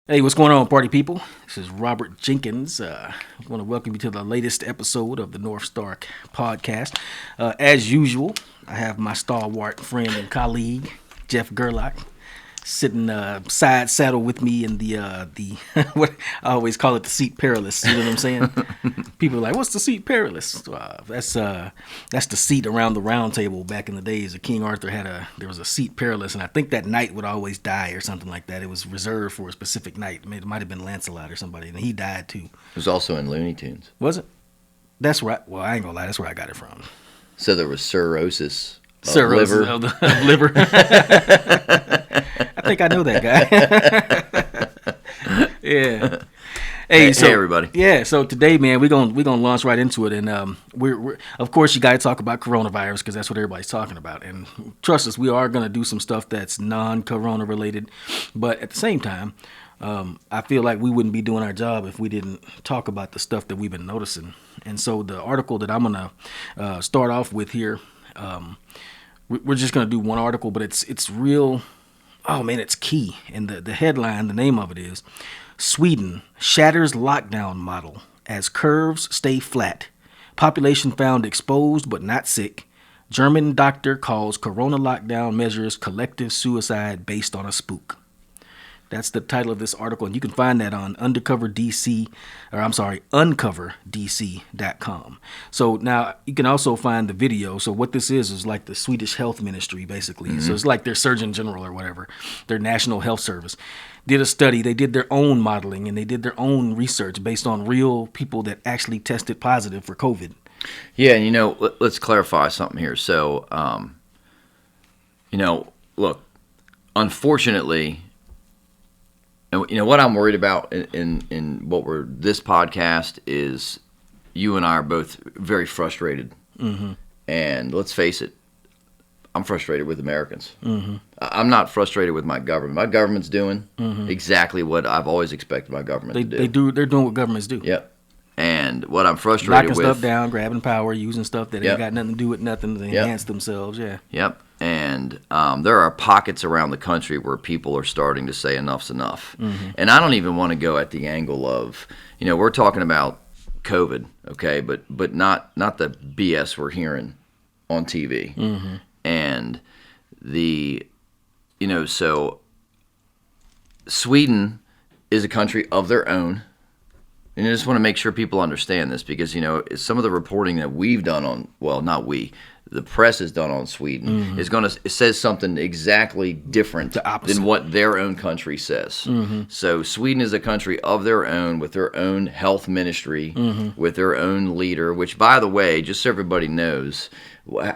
Hey, what's going on, party people? This is Robert Jenkins. I want to welcome you to the latest episode of the North Star podcast. As usual, I have my stalwart friend and colleague, Jeff Gerlach, sitting side saddle with me in the what I always call it, the seat perilous. You know what I'm saying? People are like, "What's the seat perilous?" That's the seat around the round table back in the days. King Arthur there was a seat perilous, and I think that knight would always die or something like that. It was reserved for a specific knight. It might have been Lancelot or somebody, and he died too. It was also in Looney Tunes. Was it? That's right. Well, I ain't gonna lie. That's where I got it from. So there was cirrhosis. Cirrhosis of liver. I think I know that guy. Yeah. Hey, everybody. Yeah, so today, man, we're gonna launch right into it, and we're of course you got to talk about coronavirus because that's what everybody's talking about. And trust us, we are gonna do some stuff that's non-corona related, but at the same time, I feel like we wouldn't be doing our job if we didn't talk about the stuff that we've been noticing. And so the article that I'm gonna start off with here. We're just going to do one article, but it's real. Oh, man, it's key. And the headline, the name of it is, Sweden shatters lockdown model as curves stay flat. Population found exposed but not sick. German doctor calls corona lockdown measures collective suicide based on a spook. That's the title of this article, and you can find that on uncoverdc.com. So now you can also find the video. So what this is like the Swedish Health Ministry, basically. Mm-hmm. So it's like their Surgeon General or whatever, their National Health Service, did a study. They did their own modeling, and they did their own research based on real people that actually tested positive for COVID. Yeah, and let's clarify something here. So, look, unfortunately. And what I'm worried about in this podcast is you and I are both very frustrated. Mm-hmm. And let's face it, I'm frustrated with Americans. Mm-hmm. I'm not frustrated with my government. My government's doing exactly what I've always expected my government to do. They're doing what governments do. Yep. And what I'm frustrated with... Knocking stuff down, grabbing power, using stuff that ain't got nothing to do with nothing to enhance themselves, yeah. Yep. And there are pockets around the country where people are starting to say enough's enough. Mm-hmm. And I don't even want to go at the angle of, we're talking about COVID, okay, but not the BS we're hearing on TV. Mm-hmm. And so Sweden is a country of their own. And I just want to make sure people understand this because, some of the reporting that we've done on, well, not we, the press has done on Sweden it says something exactly different than what their own country says. Mm-hmm. So Sweden is a country of their own with their own health ministry, with their own leader, which, by the way, just so everybody knows,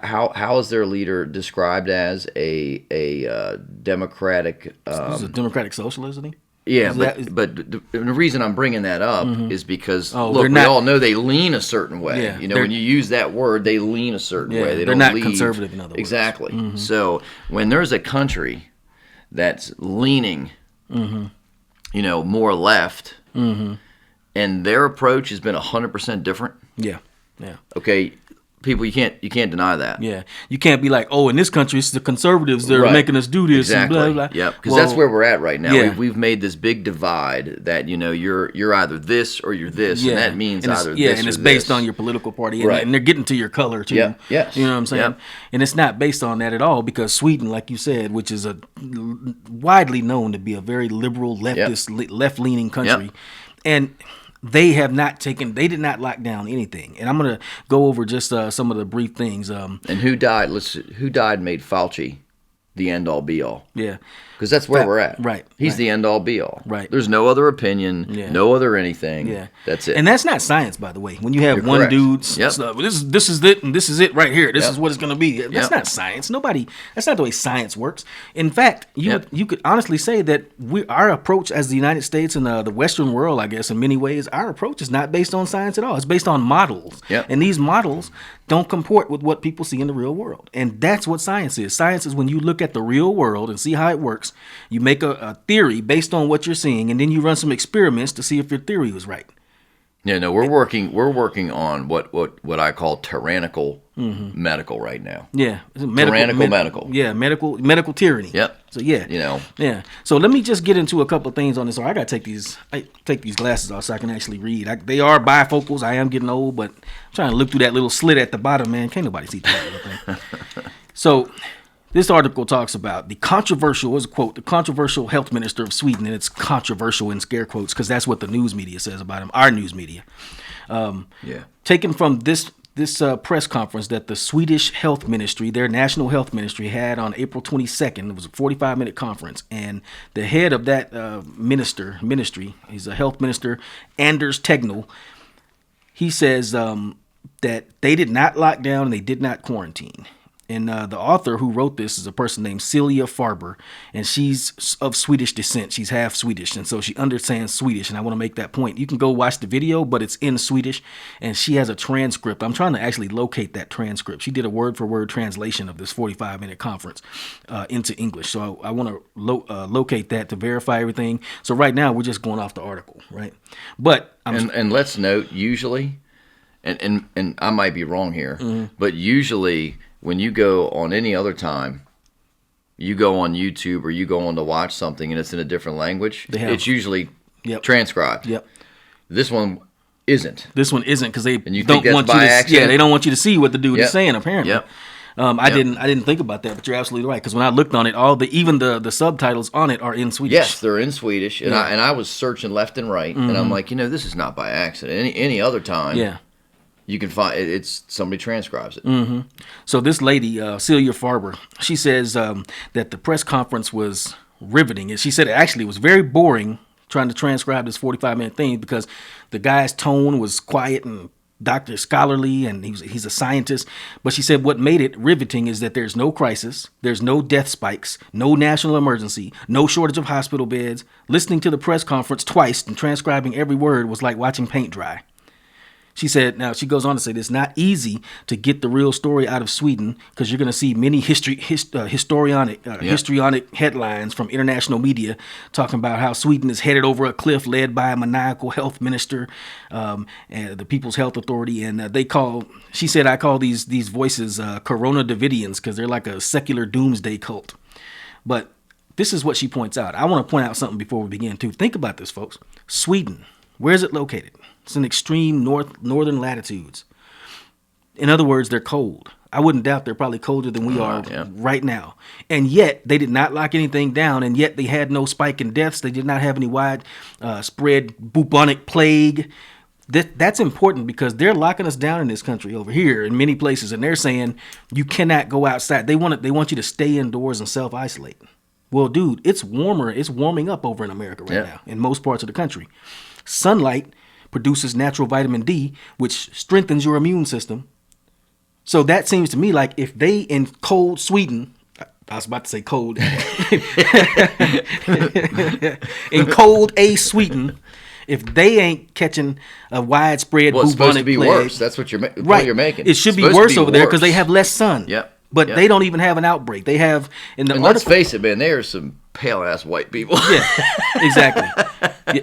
how is their leader described as a democratic? He's a democratic socialist, isn't he? Yeah, but the reason I'm bringing that up is because, we all know they lean a certain way. Yeah, when you use that word, they lean a certain way. They're not conservative, in other words. Exactly. Mm-hmm. So when there's a country that's leaning, more left, and their approach has been 100% different. Yeah. Okay. People, you can't deny that. Yeah, you can't be like, in this country it's the conservatives that are making us do this. Exactly. And blah, blah. Yep. Because that's where we're at right now. Yeah. We've made this big divide that you're either this or you're this, and that means either this or this. Yeah, and it's based on your political party, and they're getting to your color too. Yeah. Yes. You know what I'm saying? Yep. And it's not based on that at all because Sweden, like you said, which is a widely known to be a very liberal, leftist, left-leaning country, and they did not lock down anything. And I'm going to go over just some of the brief things. And who died? Who died made Fauci the end-all, be-all. Yeah. Because that's where we're at. Right. He's the end-all, be-all. Right. There's no other opinion, no other anything. Yeah. That's it. And that's not science, by the way. When you have one dude, this is it, and this is it right here. This is what it's going to be. That's not science. That's not the way science works. In fact, you could honestly say that our approach as the United States and the Western world, I guess, in many ways, our approach is not based on science at all. It's based on models. Yep. And these models don't comport with what people see in the real world. And that's what science is. Science is when you look at the real world and see how it works, you make a theory based on what you're seeing, and then you run some experiments to see if your theory was right. Yeah, no, we're working on what I call tyrannical medical right now. Yeah, Tyrannical medical. Yeah, medical tyranny. Yep. So yeah, yeah. So let me just get into a couple of things on this. Or I gotta take these glasses off so I can actually read. They are bifocals. I am getting old, but I'm trying to look through that little slit at the bottom. Man, can't nobody see that little thing. So this article talks about the controversial health minister of Sweden, and it's controversial in scare quotes because that's what the news media says about him. Our news media, taken from this press conference that the Swedish health ministry, their national health ministry, had on April 22nd. It was a 45-minute conference, and the head of that ministry, he's a health minister, Anders Tegnell. He says that they did not lock down and they did not quarantine. And the author who wrote this is a person named Celia Farber, and she's of Swedish descent. She's half Swedish, and so she understands Swedish, and I want to make that point. You can go watch the video, but it's in Swedish, and she has a transcript. I'm trying to actually locate that transcript. She did a word-for-word translation of this 45-minute conference into English, so I want to locate that to verify everything. So right now, we're just going off the article, right? But and let's note, usually, and I might be wrong here, but usually when you go on any other time, you go on YouTube or you go on to watch something and it's in a different language, it's usually transcribed. Yep. This one isn't. This one isn't because they you don't want you to. Accident? Yeah, they don't want you to see what the dude is saying. Apparently. Yep. I didn't think about that, but you're absolutely right. Because when I looked on it, even the subtitles on it are in Swedish. Yes, they're in Swedish, and I was searching left and right, and I'm like, this is not by accident. Any other time, you can find it's somebody transcribes it. So this lady, Celia Farber, she says that the press conference was riveting, and she said it actually was very boring trying to transcribe this 45-minute thing because the guy's tone was quiet and scholarly, and he's a scientist. But she said what made it riveting is that there's no crisis, there's no death spikes, no national emergency, no shortage of hospital beds. Listening to the press conference twice and transcribing every word was like watching paint dry. She said, now she goes on to say, it's not easy to get the real story out of Sweden because you're going to see many histrionic headlines from international media talking about how Sweden is headed over a cliff led by a maniacal health minister and the People's Health Authority. And she said, I call these voices Corona Davidians because they're like a secular doomsday cult. But this is what she points out. I want to point out something before we begin, too. Think about this, folks. Sweden, where is it located? It's in extreme northern latitudes. In other words, they're cold. I wouldn't doubt they're probably colder than we are right now. And yet, they did not lock anything down, and yet they had no spike in deaths. They did not have any widespread bubonic plague. That's important because they're locking us down in this country over here in many places, and they're saying you cannot go outside. They want you to stay indoors and self-isolate. Well, dude, it's warmer. It's warming up over in America right now in most parts of the country. Sunlight produces natural vitamin D, which strengthens your immune system. So that seems to me like if they in cold Sweden, I was about to say cold, in cold Sweden, if they ain't catching a widespread bubonic plague, it's supposed to be worse. That's what you're making. It should be worse over there because they have less sun. Yep. But they don't even have an outbreak. They have and let's face it, man. They are some pale ass white people. Yeah, exactly.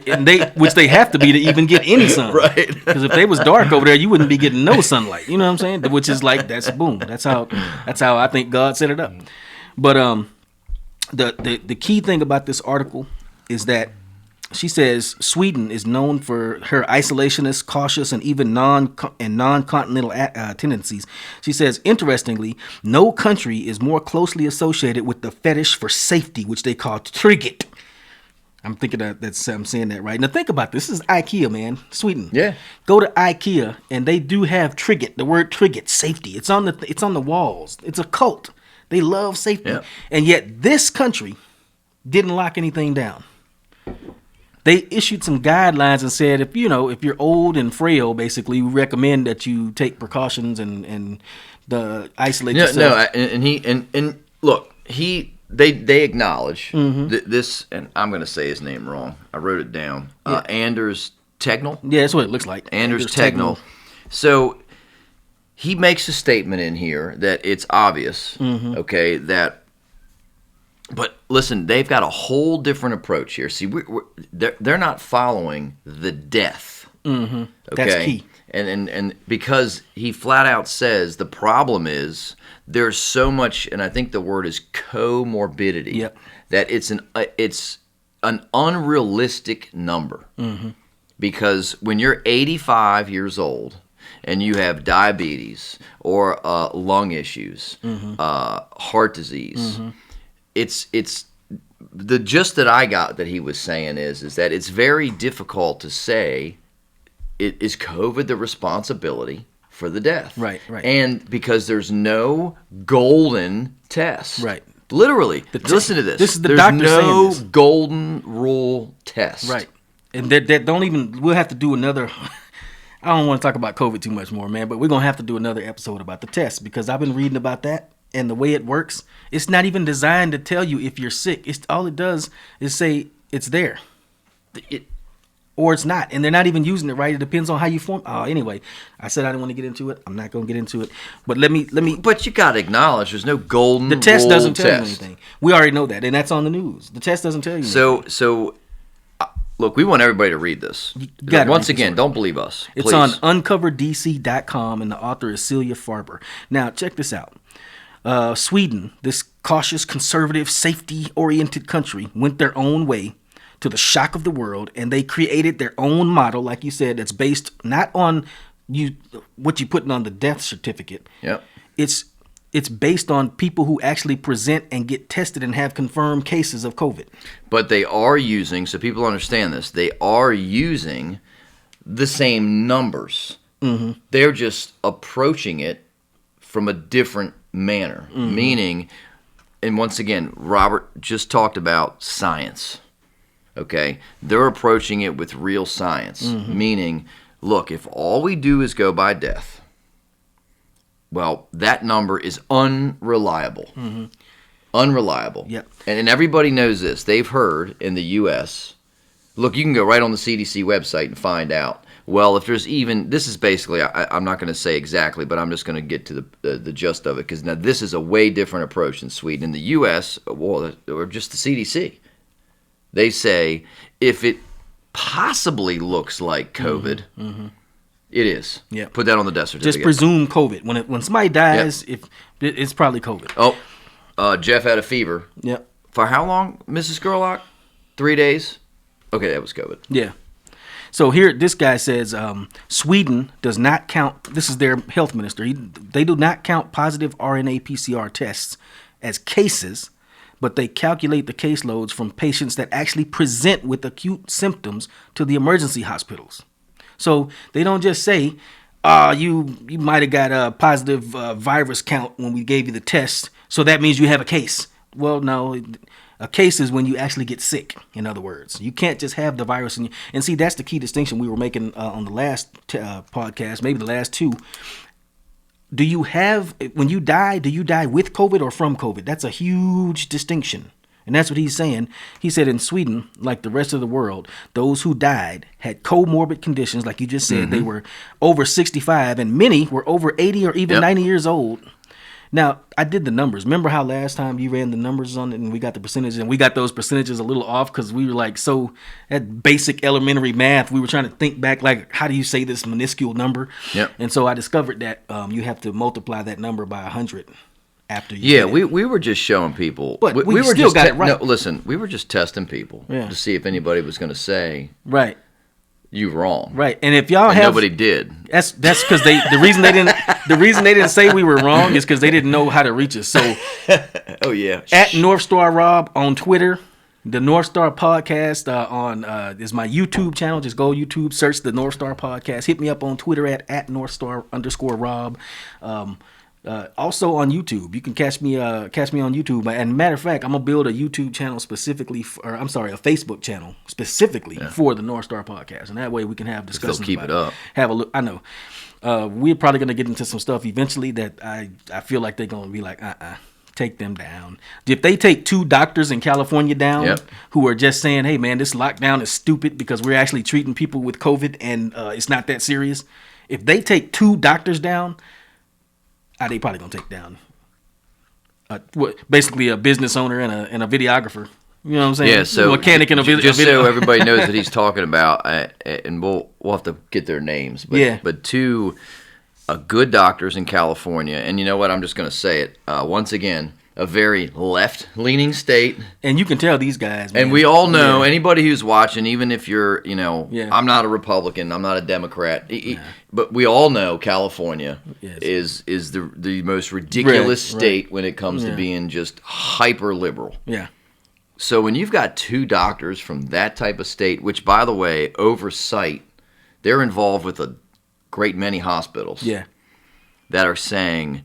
And which they have to be to even get any sun. Right. Because if they was dark over there, you wouldn't be getting no sunlight. You know what I'm saying? Which is like that's boom. That's how I think God set it up. But the key thing about this article is that she says Sweden is known for her isolationist, cautious, and even non-continental tendencies. She says, interestingly, no country is more closely associated with the fetish for safety, which they call trygghet. I'm thinking I'm saying that right. Now think about this. This is IKEA, man. Sweden. Yeah. Go to IKEA, and they do have trygghet. The word trygghet, safety. It's on the walls. It's a cult. They love safety, and yet this country didn't lock anything down. They issued some guidelines and said if you're old and frail, basically, we recommend that you take precautions and isolate yourself. No, and look, they acknowledge this, and I'm going to say his name wrong. I wrote it down. Anders Tegnell. Yeah, that's what it looks like. Anders Tegnell. So he makes a statement in here that it's obvious, okay, that. But listen, they've got a whole different approach here. See, they're not following the death Mm-hmm. That's key. And because he flat out says the problem is there's so much, and I think the word is comorbidity. Yep. That it's an unrealistic number. Mm-hmm. Because when you're 85 years old and you have diabetes or lung issues, heart disease, it's the gist that I got that he was saying is that it's very difficult to say, is COVID the responsibility for the death? Right. And because there's no golden test. Right. Literally. Listen to this. This is the there's doctor saying no this. golden rule test. Right. And that don't even, we'll have to do another, I don't want to talk about COVID too much more, man, but we're going to have to do another episode about the test because I've been reading about that and the way it works. It's not even designed to tell you if you're sick. All it does is say it's there. Or it's not. And they're not even using it right. It depends on how you form. Anyway, I said I didn't want to get into it. I'm not going to get into it. But let me. But you got to acknowledge there's no golden The test rule doesn't tell you test. anything. We already know that. And that's on the news. The test doesn't tell you anything. So look, we want everybody to read this. Once again, don't believe us. It's please. on uncoverdc.com, and the author is Celia Farber. Now, check this out. Sweden, this cautious, conservative, safety-oriented country, went their own way to the shock of the world, and they created their own model, like you said, that's based not on what you're putting on the death certificate. Yep. It's based on people who actually present and get tested and have confirmed cases of COVID. But they are using, so people understand this, they are using the same numbers. Mm-hmm. They're just approaching it from a different manner. Mm-hmm. Meaning, and once again, Robert just talked about science. Okay? They're approaching it with real science. Mm-hmm. Meaning, look, if all we do is go by death, well, that number is unreliable. Mm-hmm. Unreliable. Yep. And everybody knows this. They've heard in the U.S., look, you can go right on the CDC website and find out. Well, if there's even, this is basically, I'm not going to say exactly, but I'm just going to get to the gist of it, because now this is a way different approach in Sweden. In the U.S., well, or just the CDC, they say if it possibly looks like COVID, it is. Yeah. Put that on the death certificate. Just presume COVID. When somebody dies, if it's probably COVID. Oh, Jeff had a fever. Yep. For how long, Mrs. Gerlach? 3 days? Okay, that was COVID. Yeah. So here, this guy says Sweden does not count, this is their health minister, they do not count positive RNA PCR tests as cases, but they calculate the caseloads from patients that actually present with acute symptoms to the emergency hospitals. So they don't just say, you might have got a positive virus count when we gave you the test, so that means you have a case. Well, no, a case is when you actually get sick, in other words. You can't just have the virus in you. And see, that's the key distinction we were making on the last podcast, maybe the last two. When you die, do you die with COVID or from COVID? That's a huge distinction. And that's what he's saying. He said in Sweden, like the rest of the world, those who died had comorbid conditions, like you just said. Mm-hmm. They were over 65, and many were over 80 or even 90 years old. Now, I did the numbers. Remember how last time you ran the numbers on it and we got the percentages, and we got those percentages a little off because we were like, so at basic elementary math, we were trying to think back, like, how do you say this minuscule number? Yep. And so I discovered that you have to multiply that number by 100 after you get it. We were just showing people. But we were still just got it right. No, listen, we were just testing people to see if anybody was going to say right. You wrong. Right. And if y'all have nobody did. That's because the reason they didn't say we were wrong is because they didn't know how to reach us. So oh yeah. At North Star Rob on Twitter, the North Star Podcast is my YouTube channel. Just go YouTube, search the North Star Podcast. Hit me up on Twitter at _Rob. Also on YouTube, you can catch me on YouTube. And matter of fact, I'm gonna build a YouTube channel a Facebook channel specifically for the North Star Podcast, and that way we can have discussions. They'll keep it up. Have a look. I know. We're probably gonna get into some stuff eventually that I feel like they're gonna be like, take them down. If they take 2 doctors in California down who are just saying, hey man, this lockdown is stupid because we're actually treating people with COVID and it's not that serious. If they take 2 doctors down, they probably gonna take down basically a business owner and a videographer. You know what I'm saying? Yeah, so mechanic in a video. Just so everybody knows that he's talking about, and we'll have to get their names. But, but two good doctors in California, and you know what? I'm just going to say it once again. A very left-leaning state, and you can tell these guys. Man. And we all know anybody who's watching, even if you're, I'm not a Republican, I'm not a Democrat, but we all know California is the most ridiculous state when it comes to being just hyper liberal. Yeah. So when you've got two doctors from that type of state, which by the way, oversight, they're involved with a great many hospitals. Yeah. That are saying,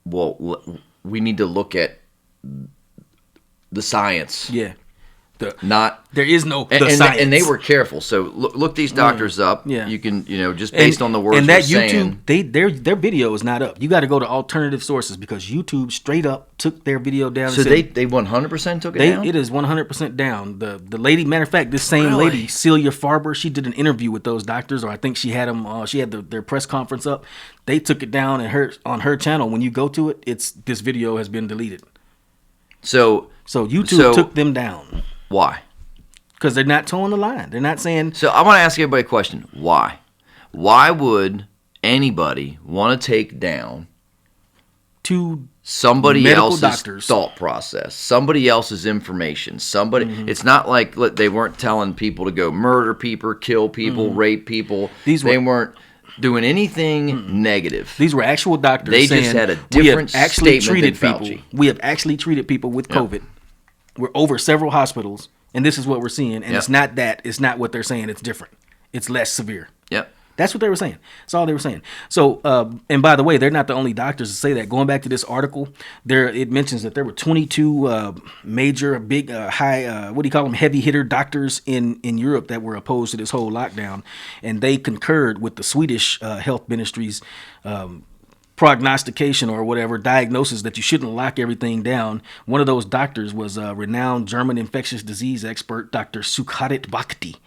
well, we need to look at the science. Yeah. There is no science. And they were careful. So look these doctors up. Yeah. You can, just based on the words and that we're YouTube, saying. their video is not up. You got to go to alternative sources because YouTube straight up took their video down. So they 100% took it down? It is 100% down. The lady, matter of fact, this same lady, Celia Farber, she did an interview with those doctors, or I think she had them. She had their press conference up. They took it down on her channel. When you go to it, this video has been deleted. So YouTube took them down. Why? Because they're not towing the line. They're not saying... So I want to ask everybody a question. Why? Why would anybody want to take down somebody else's doctors' thought process, somebody else's information, It's not like they weren't telling people to go murder people, kill people, rape people. They weren't doing anything negative. These were actual doctors. They just had a different statement than Fauci. We have actually treated people with COVID. We're over several hospitals, and this is what we're seeing. And it's not that. It's not what they're saying. It's different. It's less severe. Yep. That's what they were saying. That's all they were saying. So, and by the way, they're not the only doctors to say that. Going back to this article, it mentions that there were 22 major, big, high, what do you call them, heavy hitter doctors in Europe that were opposed to this whole lockdown, and they concurred with the Swedish health ministry's prognostication or whatever diagnosis that you shouldn't lock everything down. One of those doctors was a renowned German infectious disease expert, Dr. Sukharit Bhakti.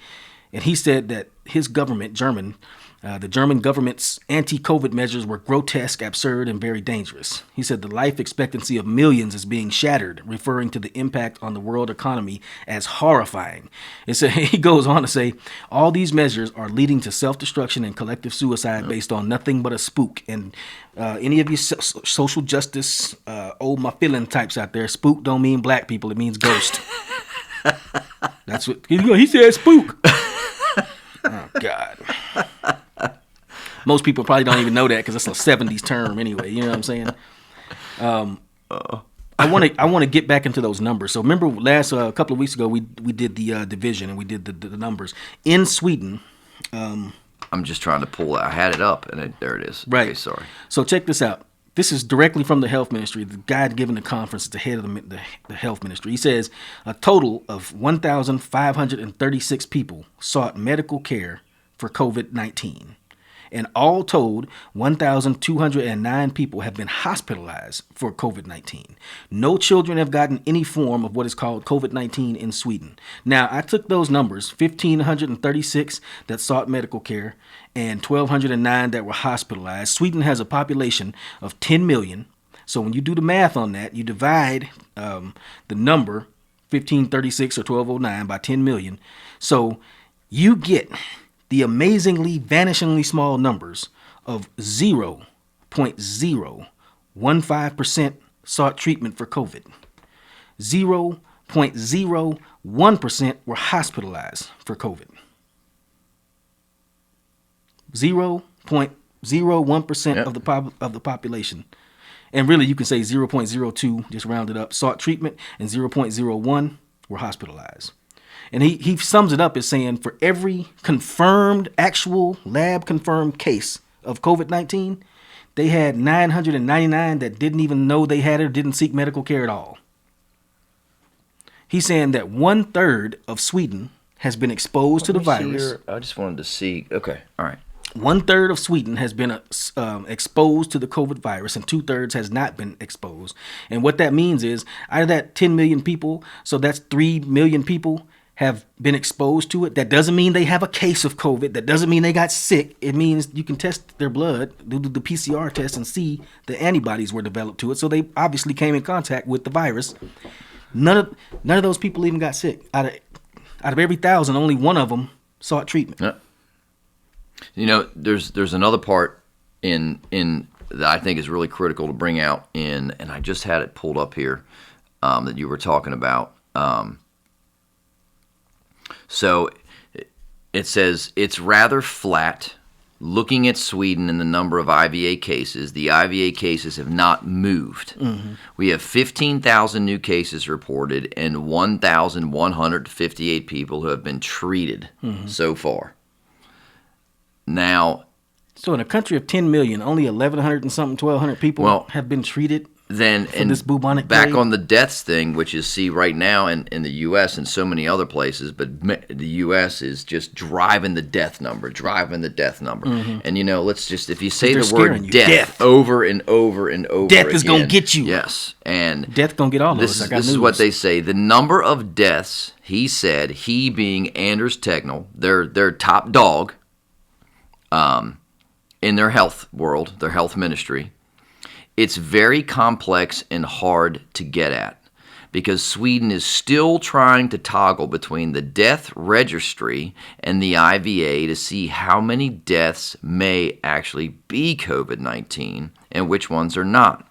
And he said that his government, the German government's anti-COVID measures were grotesque, absurd, and very dangerous. He said the life expectancy of millions is being shattered, referring to the impact on the world economy as horrifying. He goes on to say, all these measures are leading to self-destruction and collective suicide based on nothing but a spook. And any of you social justice, my feeling types out there, spook don't mean black people, it means ghost. That's what he said, spook. Oh, God. Most people probably don't even know that because it's a 70s term anyway. You know what I'm saying? I want to get back into those numbers. So remember a couple of weeks ago, we did the division and we did the numbers. In Sweden... I'm just trying to pull that. I had it up and there it is. Right. Okay, sorry. So check this out. This is directly from the health ministry. The guy giving the conference is the head of the health ministry. He says a total of 1,536 people sought medical care for COVID-19. And all told, 1,209 people have been hospitalized for COVID-19. No children have gotten any form of what is called COVID-19 in Sweden. Now, I took those numbers, 1,536 that sought medical care and 1,209 that were hospitalized. Sweden has a population of 10 million. So when you do the math on that, you divide the number, 1,536 or 1,209 by 10 million. So you get the amazingly, vanishingly small numbers of 0.015% sought treatment for COVID. 0.01% were hospitalized for COVID. 0.01% of the population. And really, you can say 0.02, just round it up, sought treatment, and 0.01 were hospitalized. And he sums it up as saying for every confirmed, actual lab-confirmed case of COVID-19, they had 999 that didn't even know they had it or didn't seek medical care at all. He's saying that 1/3 of Sweden has been exposed to the virus. I just wanted to see. Okay, all right. 1/3 of Sweden has been exposed to the COVID virus, and 2/3 has not been exposed. And what that means is, out of that 10 million people, so that's 3 million people have been exposed to it. That doesn't mean they have a case of COVID. That doesn't mean they got sick. It means you can test their blood, do the PCR test, and see the antibodies were developed to it. So they obviously came in contact with the virus. None of those people even got sick. Out of every 1,000, only one of them sought treatment. Yeah. You know, there's another part in that I think is really critical to bring out and I just had it pulled up here that you were talking about. So it says it's rather flat. Looking at Sweden and the number of IVA cases, the IVA cases have not moved. Mm-hmm. We have 15,000 new cases reported and 1,158 people who have been treated so far. Now, so in a country of 10 million, only 1,100 and something, 1,200 people have been treated. Then for this bubonic back plague? On the deaths thing, which is right now in the U.S. and so many other places, but the U.S. is just driving the death number. Mm-hmm. And, you know, let's just, if you say the word death over and over and over death again. is going to get you. Yes. And death going to get all of us. This is what they say. The number of deaths, he said, he being Anders Tegnell, their top dog in their health world, their health ministry, it's very complex and hard to get at because Sweden is still trying to toggle between the death registry and the IVA to see how many deaths may actually be COVID-19 and which ones are not.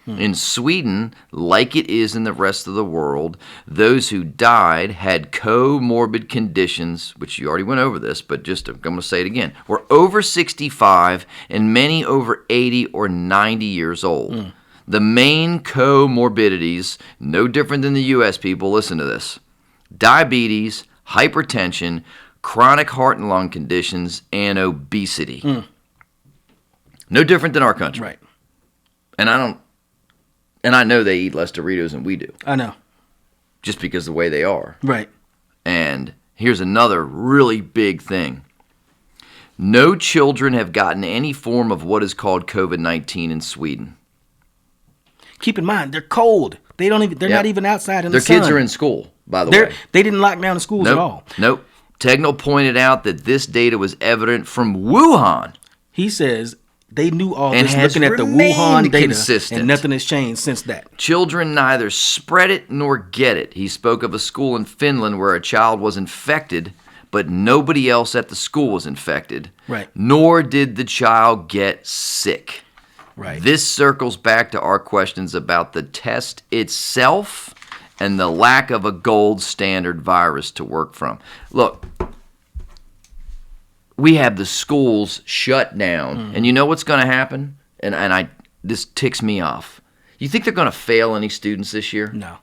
In Sweden, like it is in the rest of the world, those who died had comorbid conditions, which you already went over this, but just I'm going to say it again, were over 65 and many over 80 or 90 years old. The main comorbidities, no different than the U.S. people, listen to this, diabetes, hypertension, chronic heart and lung conditions, and obesity. No different than our country. Right. And I know they eat less Doritos than we do. I know. Just because of the way they are. Right. And here's another really big thing. No children have gotten any form of what is called COVID-19 in Sweden. Keep in mind, they're cold. They're not even outside in the sun. Their kids are in school, by the way. They didn't lock down the schools at all. Nope. Tegnell pointed out that this data was evident from Wuhan. He says they knew all and this looking at the Wuhan data, and nothing has changed since that. Children neither spread it nor get it. He spoke of a school in Finland where a child was infected, but nobody else at the school was infected. Right. Nor did the child get sick. Right. This circles back to our questions about the test itself and the lack of a gold standard virus to work from. Look, we have the schools shut down, and you know what's going to happen? And this ticks me off. You think they're going to fail any students this year? No.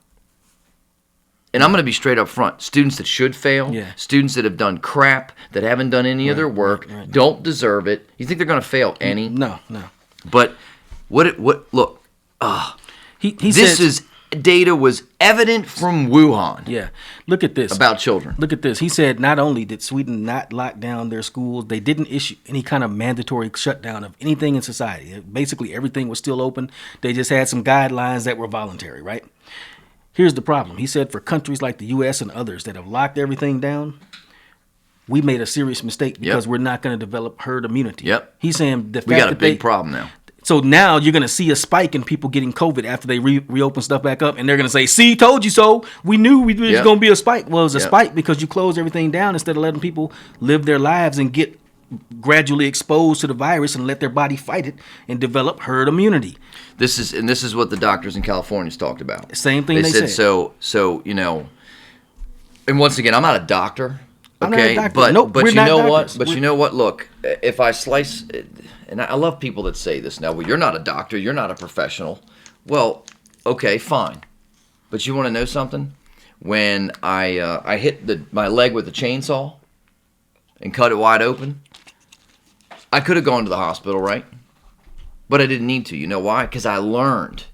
And I'm going to be straight up front. Students that should fail, students that have done crap, that haven't done any of their work, don't deserve it. You think they're going to fail any? No. But look, this data was evident from Wuhan. Yeah. Look at this. About children. Look at this. He said not only did Sweden not lock down their schools, they didn't issue any kind of mandatory shutdown of anything in society. Basically, everything was still open. They just had some guidelines that were voluntary, right? Here's the problem. He said for countries like the U.S. and others that have locked everything down, we made a serious mistake because we're not going to develop herd immunity. Yep. He's saying we got a big problem now. So now you're going to see a spike in people getting COVID after they reopen stuff back up. And they're going to say, see, told you so. We knew it was going to be a spike. Well, it was a spike because you closed everything down instead of letting people live their lives and get gradually exposed to the virus and let their body fight it and develop herd immunity. This is what the doctors in California's talked about. Same thing they said. So, you know, and once again, I'm not a doctor. Okay, I'm not a doctor. but you know what? But you know what? Look, if I slice, and I love people that say this now. Well, you're not a doctor. You're not a professional. Well, okay, fine. But you want to know something? When I hit my leg with a chainsaw and cut it wide open, I could have gone to the hospital, right? But I didn't need to. You know why? Because I learned.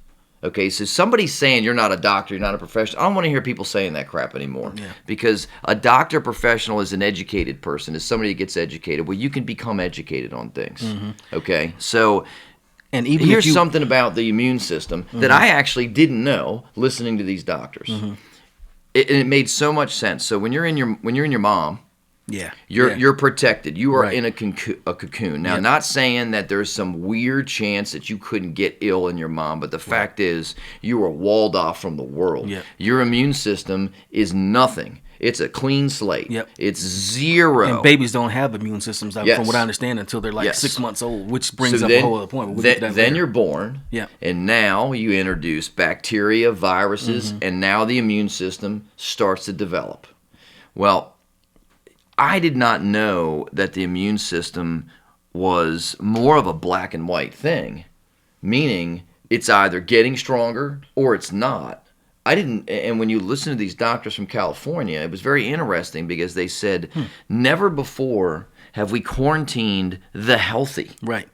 Okay, so somebody's saying you're not a doctor, you're not a professional. I don't want to hear people saying that crap anymore. Yeah. Because a doctor professional is an educated person, is somebody that gets educated. Well, you can become educated on things. Mm-hmm. Okay, so and even here's something about the immune system that I actually didn't know listening to these doctors. Mm-hmm. It made so much sense. So when you're in your mom, Yeah. You're protected. You are Right. in a cocoon. Now, Yep. not saying that there's some weird chance that you couldn't get ill in your mom, but the fact is you are walled off from the world. Yep. Your immune system is nothing. It's a clean slate. Yep. It's zero. And babies don't have immune systems, Yes. from what I understand, until they're like Yes. 6 months old, which brings So up a whole other point. We'll get to that then later. you're born, Yeah. and now you introduce bacteria, viruses, Mm-hmm. and now the immune system starts to develop. Well, I did not know that the immune system was more of a black and white thing, meaning it's either getting stronger or it's not. I didn't, and when you listen to these doctors from California, it was very interesting because they said, never before have we quarantined the healthy. Right.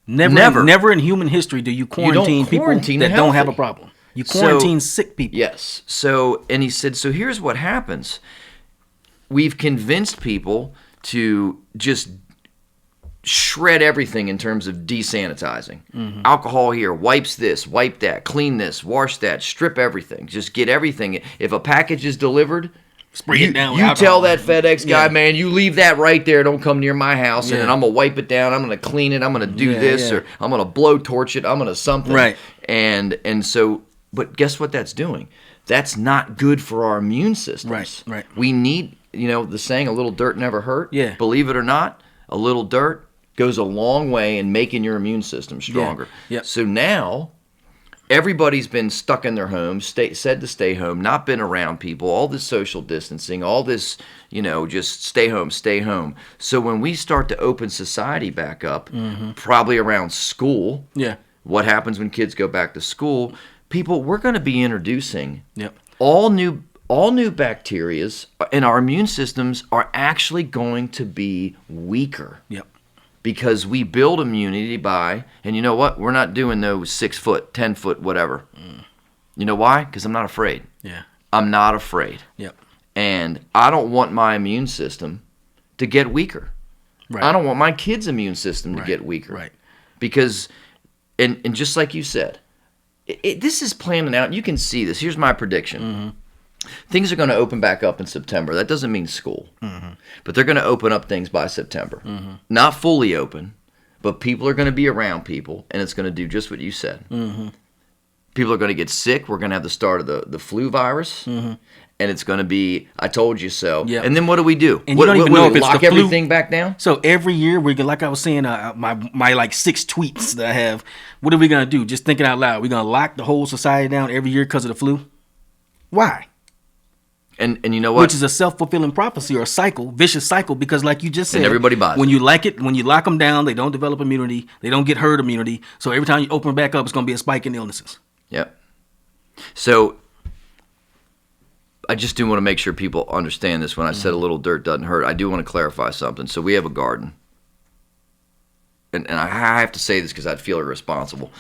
Never in human history do you quarantine people quarantine that don't have a healthy. problem. You So- quarantine sick people. Yes. So, and he said, so here's what happens. We've convinced people to just shred everything in terms of desanitizing. Alcohol here, wipes this, wipe that, clean this, wash that, strip everything. Just get everything. If a package is delivered, Spray it down with you alcohol. tell that FedEx guy, Yeah. man, you leave that right there. Don't come near my house. And Yeah. then I'm going to wipe it down. I'm going to clean it. I'm going to do Yeah, this. yeah. Or I'm going to blow torch it. I'm going to something. Right. And so, but guess what that's doing? That's not good for our immune systems. Right. We need, the saying, a little dirt never hurt. Yeah. Believe it or not, a little dirt goes a long way in making your immune system stronger. Yeah. So now everybody's been stuck in their homes, said to stay home, not been around people, all this social distancing, all this, just stay home, stay home. So when we start to open society back up, probably around school, Yeah. what happens when kids go back to school, we're going to be introducing Yep. all new bacterias, and our immune systems are actually going to be weaker. Yep. Because we build immunity by, and you know what? We're not doing those 6 foot, 10 foot, whatever. You know why? Because I'm not afraid. Yeah. I'm not afraid. Yep. And I don't want my immune system to get weaker. Right. I don't want my kids' immune system to Right. get weaker. Right. Because, and just like you said, this is planning out. You can see this. Here's my prediction. Things are going to open back up in September. That doesn't mean school. But they're going to open up things by September. Not fully open, but people are going to be around people, and it's going to do just what you said. People are going to get sick. We're going to have the start of the flu virus. And it's going to be, I told you so. Yep. And then what do we do? And you don't even know if it's lock the flu. everything back down? So every year we're gonna, like I was saying, my like 6 tweets that I have. What are we gonna do? Just thinking out loud. We're gonna lock the whole society down every year because of the flu. Why? And you know what? Which is a self-fulfilling prophecy or a cycle, vicious cycle, because like you just said, And everybody buys when it. you when you lock them down, they don't develop immunity, they don't get herd immunity. So every time you open back up, it's going to be a spike in illnesses. Yep. So I just do want to make sure people understand this. When I said a little dirt doesn't hurt, I do want to clarify something. So we have a garden. And I have to say this because I'd feel irresponsible.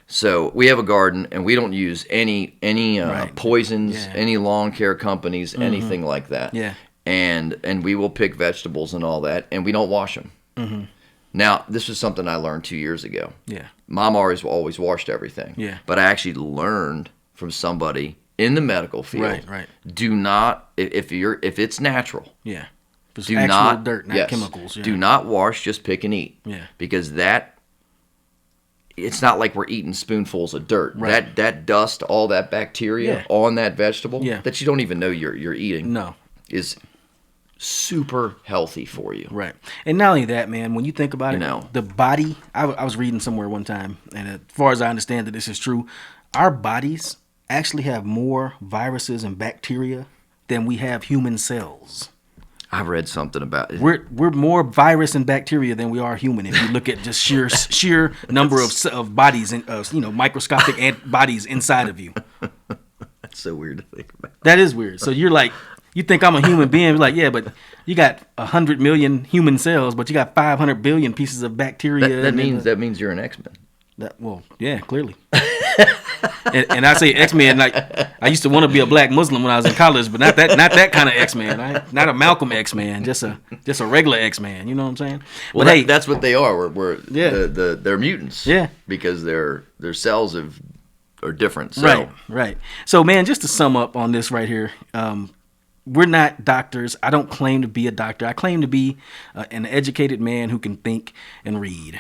So we have a garden, and we don't use any Right. poisons, Yeah. any lawn care companies, anything like that. Yeah. And we will pick vegetables and all that, and we don't wash them. Now, this was something I learned 2 years ago. Yeah. Mom always washed everything. Yeah. But I actually learned from somebody in the medical field. Right. Do not, if it's natural, Yeah. It's do actual not dirt, not yes, chemicals. Yeah. Do not wash, just pick and eat. Yeah. Because it's not like we're eating spoonfuls of dirt. Right. That dust, all that bacteria Yeah. on that vegetable Yeah. that you don't even know you're eating No. is super healthy for you. Right. And not only that, man, when you think about it, know. the body, I was reading somewhere one time, and as far as I understand that this is true, our bodies actually have more viruses and bacteria than we have human cells. I read something about it. We're more virus and bacteria than we are human. If you look at just sheer number of bodies and microscopic bodies inside of you. That's so weird to think about. That is weird. So you're like, you think I'm a human being? Like, yeah, but you got 100 million human cells, but you got 500 billion pieces of bacteria. That means you're an X-Men. Well, yeah, clearly. and I say X-Men like I used to want to be a black Muslim when I was in college, but not that kind of X-Man. Not a Malcolm X-Man, just a regular X-Man. You know what I'm saying? Well, but that's what they are. Yeah. They're mutants. Yeah. Because their cells are different. So. Right. So, man, just to sum up on this right here, we're not doctors. I don't claim to be a doctor. I claim to be an educated man who can think and read.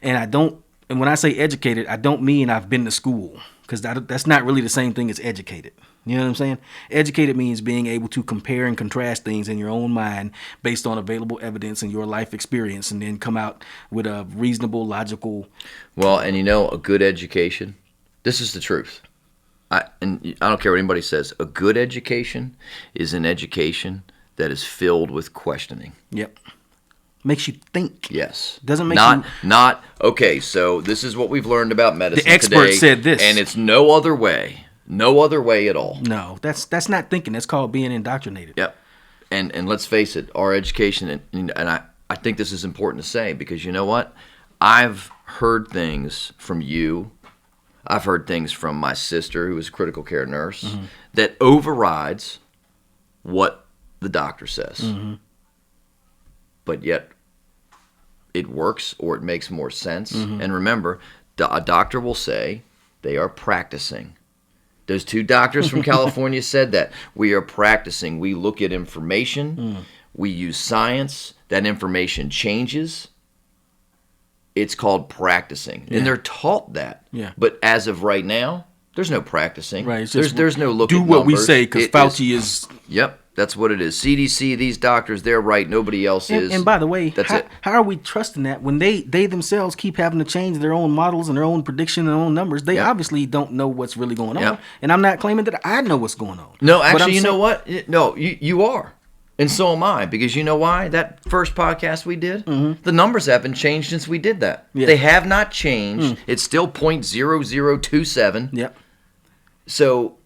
And I don't. And when I say educated, I don't mean I've been to school, because that's not really the same thing as educated. You know what I'm saying? Educated means being able to compare and contrast things in your own mind based on available evidence and your life experience, and then come out with a reasonable, logical. Well, and a good education, this is the truth. I don't care what anybody says. A good education is an education that is filled with questioning. Yep. Makes you think. Yes. Doesn't make not okay, so this is what we've learned about medicine the expert today, said this. and it's no other way. No other way at all. No, that's not thinking. That's called being indoctrinated. Yep. And let's face it, our education, and I think this is important to say, because you know what? I've heard things from you. I've heard things from my sister, who is a critical care nurse, that overrides what the doctor says. But yet it works, or it makes more sense. And remember, a doctor will say they are practicing. Those two doctors from California said that. We are practicing. We look at information. We use science. That information changes. It's called practicing. Yeah. And they're taught that. Yeah. But as of right now, there's no practicing. Right. There's no look at do what numbers. we say, because Fauci is. Yep. That's what it is. CDC, these doctors, they're right. Nobody else is. And by the way, that's it. How are we trusting that when they themselves keep having to change their own models and their own prediction and their own numbers? They obviously don't know what's really going on. And I'm not claiming that I know what's going on. No, actually, you know what? No, you are. And so am I. Because you know why? That first podcast we did, the numbers haven't changed since we did that. Yeah. They have not changed. It's still 0.0027. Yep. So,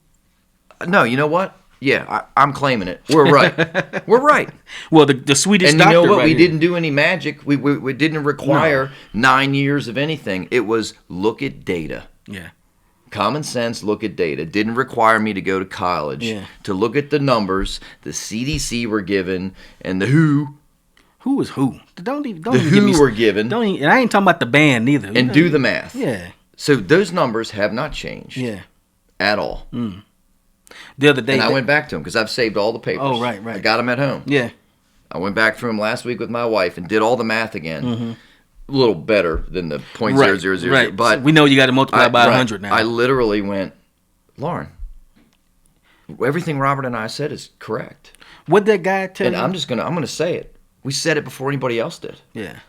no, you know what? Yeah, I'm claiming it. We're right. We're right. Well, the Swedish and doctor, you know what? right We here. didn't do any magic. We didn't require 9 years of anything. It was look at data. Yeah. Common sense, look at data. Didn't require me to go to college to look at the numbers the CDC were given and the WHO. Who is who? Don't even The give me. WHO were given. Don't even, and I ain't talking about the band neither. And do the math. Yeah. So those numbers have not changed. Yeah. At all. The other day, And I went back to them because I've saved all the papers. Oh, right. I got them at home. Yeah. I went back through them last week with my wife and did all the math again. A little better than the 0.0000. Right. But we know you got to multiply by 100 now. I literally went, Lauren, everything Robert and I said is correct. What'd that guy tell And you? I'm gonna say it. We said it before anybody else did. Yeah.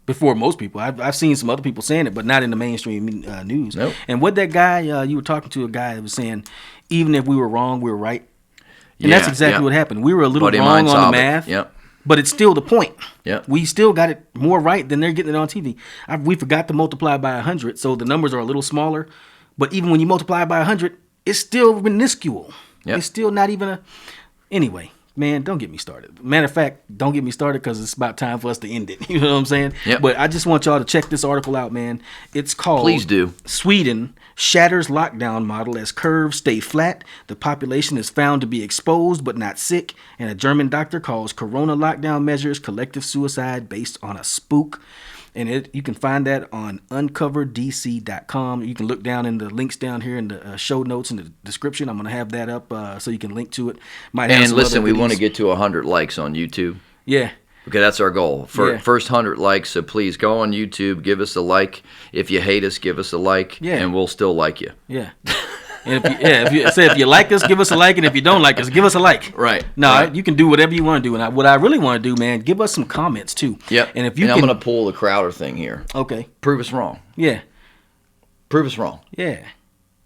Before most people. I've seen some other people saying it, but not in the mainstream news. Nope. And what that guy, you were talking to a guy that was saying, even if we were wrong, we were right. And that's exactly what happened. We were a little Buddy of wrong mine on the saw it. math. Yep. But it's still the point. Yep. We still got it more right than they're getting it on TV. We forgot to multiply by 100, so the numbers are a little smaller. But even when you multiply by 100, it's still minuscule. Yep. It's still not even a... Anyway, man, don't get me started. Matter of fact, don't get me started because it's about time for us to end it. You know what I'm saying? Yep. But I just want y'all to check this article out, man. It's called... Please do. Sweden shatters lockdown model as curves stay flat. The population is found to be exposed but not sick. And a German doctor calls corona lockdown measures collective suicide based on a spook. And you can find that on uncoverdc.com. You can look down in the links down here in the show notes in the description. I'm going to have that up so you can link to it. Might have And some listen, other we want to videos. get to 100 likes on YouTube. Yeah. Okay, that's our goal. For Yeah. first 100 likes, so please go on YouTube, give us a like. If you hate us, give us a like, Yeah. and we'll still like you. Yeah. And if you like us, give us a like, and if you don't like us, give us a like. Right. No, right. you can do whatever you want to do, and what I really want to do, man, give us some comments too. Yep. And if you I'm can, going to pull the Crowder thing here. okay. Prove us wrong. Yeah. Prove us wrong. Yeah.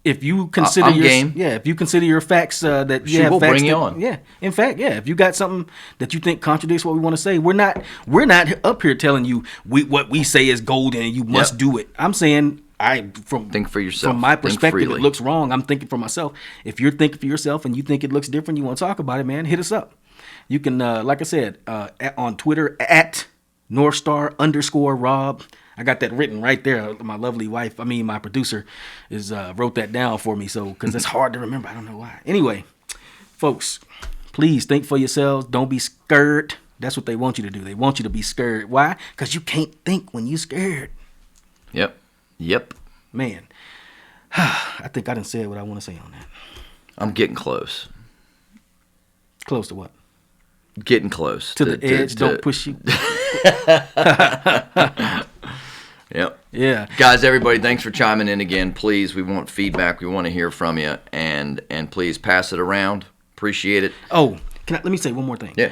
If you consider I'm game. if you consider your facts that you Sure, have we'll facts bring you that- on. Yeah. In fact, yeah. If you got something that you think contradicts what we want to say, we're not up here telling you what we say is golden and you must do it. I'm saying Think for yourself. From my Think perspective, it freely. looks wrong. I'm thinking for myself. If you're thinking for yourself and you think it looks different, you want to talk about it, man, hit us up. You can, like I said, on Twitter at Northstar_Rob. I got that written right there. My lovely wife, my producer, wrote that down for me. So, because it's hard to remember. I don't know why. Anyway, folks, please think for yourselves. Don't be scared. That's what they want you to do. They want you to be scared. Why? Because you can't think when you're scared. Yep. Man, I think I done said what I want to say on that. I'm getting close. Close to what? Getting close To the edge. Don't push you. Yep. Yeah. Guys, everybody, thanks for chiming in again. Please, we want feedback. We want to hear from you, and please pass it around. Appreciate it. Oh, let me say one more thing. Yeah.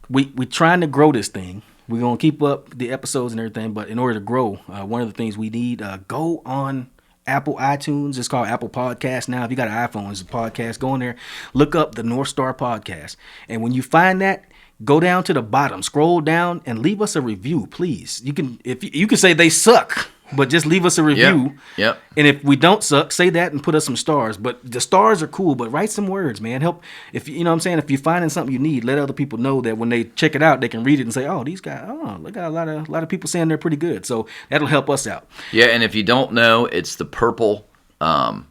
We trying to grow this thing. We're gonna keep up the episodes and everything, but in order to grow, one of the things we need, go on Apple iTunes. It's called Apple Podcast now. If you got an iPhone, it's a podcast. Go in there, look up the North Star Podcast, and when you find that, go down to the bottom, scroll down, and leave us a review, please. You can say they suck, but just leave us a review. Yep. And if we don't suck, say that and put us some stars. But the stars are cool, but write some words, man. Help if you know what I'm saying. If you're finding something you need, let other people know that when they check it out, they can read it and say, "Oh, these guys, look at a lot of people saying they're pretty good." So that'll help us out. Yeah, and if you don't know, it's the purple. And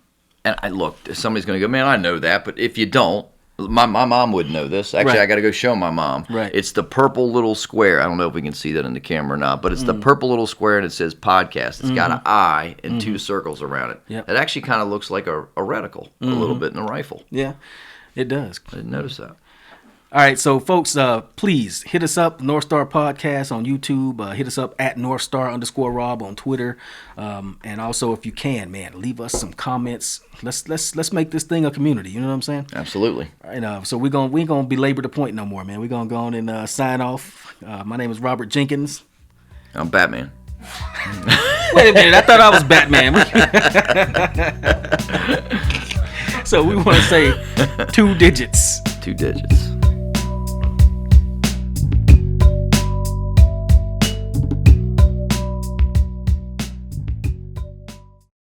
I look, somebody's going to go, man, I know that, but if you don't. My mom would know this. Actually, Right. I got to go show my mom. Right. It's the purple little square. I don't know if we can see that in the camera or not, but it's the purple little square, and it says podcast. It's got an eye and two circles around it. Yep. It actually kind of looks like a reticle a little bit in a rifle. Yeah, it does. I didn't notice that. All right, so folks, please hit us up, North Star Podcast on YouTube. Hit us up at @NorthStar_Rob on Twitter, and also if you can, man, leave us some comments. Let's make this thing a community. You know what I'm saying? Absolutely. All right, so we ain't gonna belabor the point no more, man. We're gonna go on and sign off. My name is Robert Jenkins. I'm Batman. Wait a minute, I thought I was Batman. So we want to say 2 digits. 2 digits.